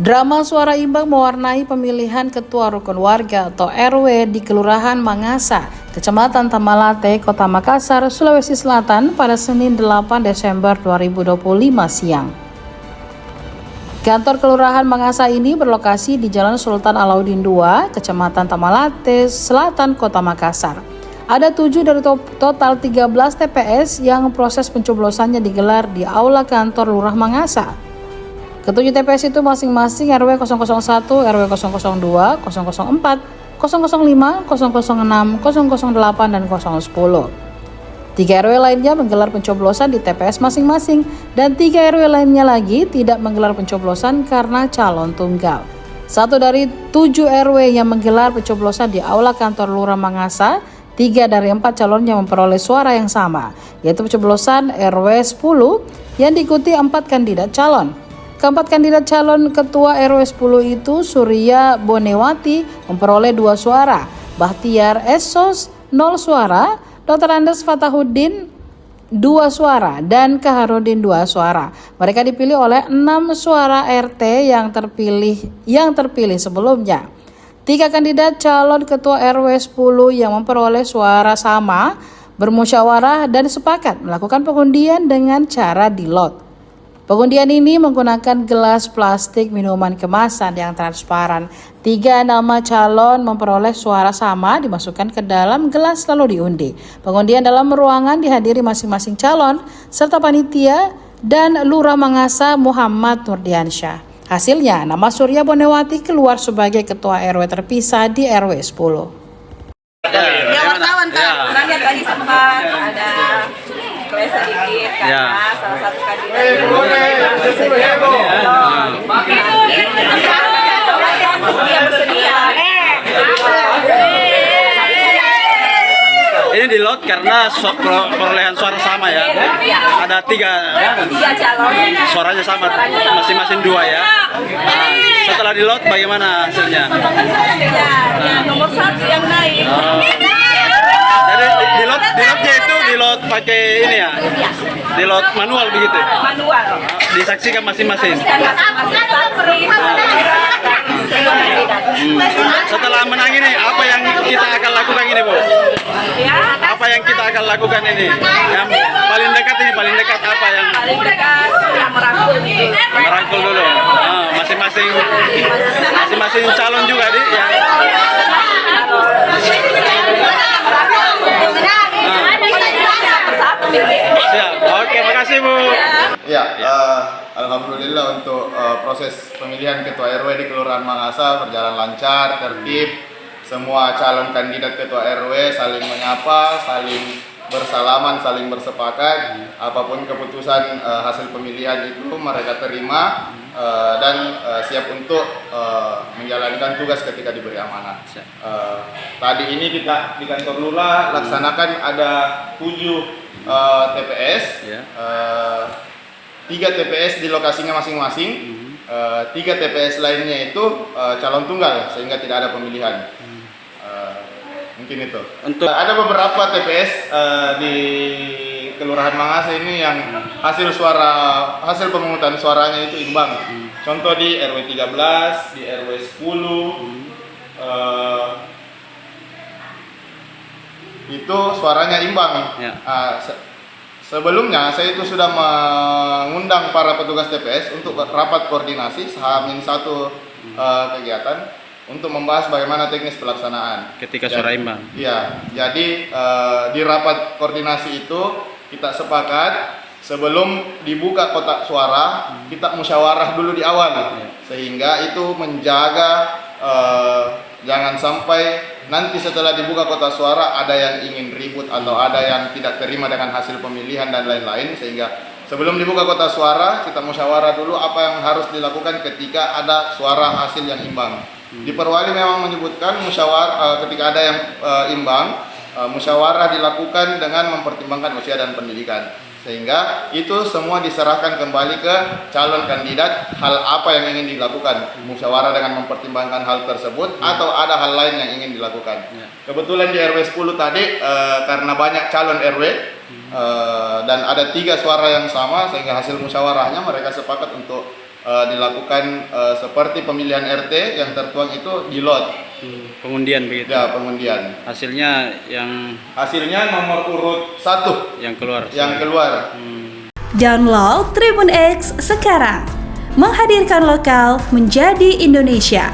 Drama suara imbang mewarnai pemilihan Ketua Rukun Warga atau RW di Kelurahan Mangasa, Kecamatan Tamalate, Kota Makassar, Sulawesi Selatan pada Senin 8 Desember 2025 siang. Kantor Kelurahan Mangasa ini berlokasi di Jalan Sultan Alauddin II, Kecamatan Tamalate, Selatan, Kota Makassar. Ada 7 dari total 13 TPS yang proses pencoblosannya digelar di Aula Kantor Lurah Mangasa. Ketujuh TPS itu masing-masing RW 001, RW 002, 004, 005, 006, 008, dan 010. 3 RW lainnya menggelar pencoblosan di TPS masing-masing dan 3 RW lainnya lagi tidak menggelar pencoblosan karena calon tunggal. 1 dari 7 RW yang menggelar pencoblosan di Aula Kantor Lurah Mangasa, 3 dari 4 calon yang memperoleh suara yang sama, yaitu pencoblosan RW 10 yang diikuti 4 kandidat calon. Keempat kandidat calon ketua RW 10 itu Surya Bonewati memperoleh 2 suara, Bahtiar Esos 0 suara, Dr. Andes Fatahuddin 2 suara, dan Kaharudin 2 suara. Mereka dipilih oleh 6 suara RT yang terpilih sebelumnya. 3 kandidat calon ketua RW 10 yang memperoleh suara sama bermusyawarah dan sepakat melakukan pengundian dengan cara dilot. Pengundian ini menggunakan gelas plastik minuman kemasan yang transparan. 3 nama calon memperoleh suara sama dimasukkan ke dalam gelas lalu diundi. Pengundian dalam ruangan dihadiri masing-masing calon serta panitia dan Lurah Mangasa Muhammad Nurdiansyah. Hasilnya, nama Surya Bonewati keluar sebagai ketua RW terpisah di RW 10. Ya wartawan Pak, orangnya tadi sempat ada kelas sedikit karena salah satu kandidat bersedia dia bersedia. Ini di lot karena perolehan suara sama ya. Ada 3 calon. Suaranya sama, masing-masing 2 ya. Nah, setelah di lot bagaimana hasilnya? Ya, nomor 1 yang naik. Jadi di lotnya itu di lot pakai ini ya? Di lot manual begitu? Manual. Disaksikan masing-masing. Setelah menang ini, apa yang kita akan lakukan ini, Bu? Apa yang kita akan lakukan ini? Yang paling dekat apa yang? Paling dekat ya merangkul dulu. Masing-masing calon juga di ya. Siap. Oke, makasih Bu. Ya, alhamdulillah untuk proses pemilihan ketua RW di Kelurahan Mangasa berjalan lancar, tertib. Semua calon kandidat ketua RW saling menyapa, saling bersalaman, saling bersepakat. Apapun keputusan hasil pemilihan itu mereka terima dan siap untuk menjalankan tugas ketika diberi amanah. Tadi ini kita di kantor Lurah laksanakan ada 7 TPS, 3 TPS di lokasinya masing-masing, 3 TPS lainnya itu calon tunggal sehingga tidak ada pemilihan. Mungkin itu. Ada beberapa TPS di Kelurahan Mangasa ini yang hasil pemungutan suaranya itu imbang. Contoh di RW 13, di RW 10, itu suaranya imbang. Ya. Sebelumnya saya itu sudah mengundang para petugas TPS untuk rapat koordinasi H-1 kegiatan untuk membahas bagaimana teknis pelaksanaan Ketika suara imbang. Iya, jadi di rapat koordinasi itu kita sepakat sebelum dibuka kotak suara kita musyawarah dulu di awal, sehingga itu menjaga jangan sampai nanti setelah dibuka kotak suara ada yang ingin ribut atau ada yang tidak terima dengan hasil pemilihan dan lain-lain, sehingga sebelum dibuka kotak suara kita musyawarah dulu apa yang harus dilakukan ketika ada suara hasil yang imbang. Di Perwali memang menyebutkan musyawarah ketika ada yang imbang, musyawarah dilakukan dengan mempertimbangkan usia dan pendidikan, sehingga itu semua diserahkan kembali ke calon kandidat hal apa yang ingin dilakukan, musyawarah dengan mempertimbangkan hal tersebut atau ada hal lain yang ingin dilakukan. Kebetulan di RW 10 tadi karena banyak calon RW dan ada 3 suara yang sama, sehingga hasil musyawarahnya mereka sepakat untuk dilakukan seperti pemilihan RT yang tertuang itu di lot. Pengundian begitu. Ya, pengundian. Hasilnya nomor urut 1 yang keluar. Download Tribun X sekarang. Menghadirkan lokal menjadi Indonesia.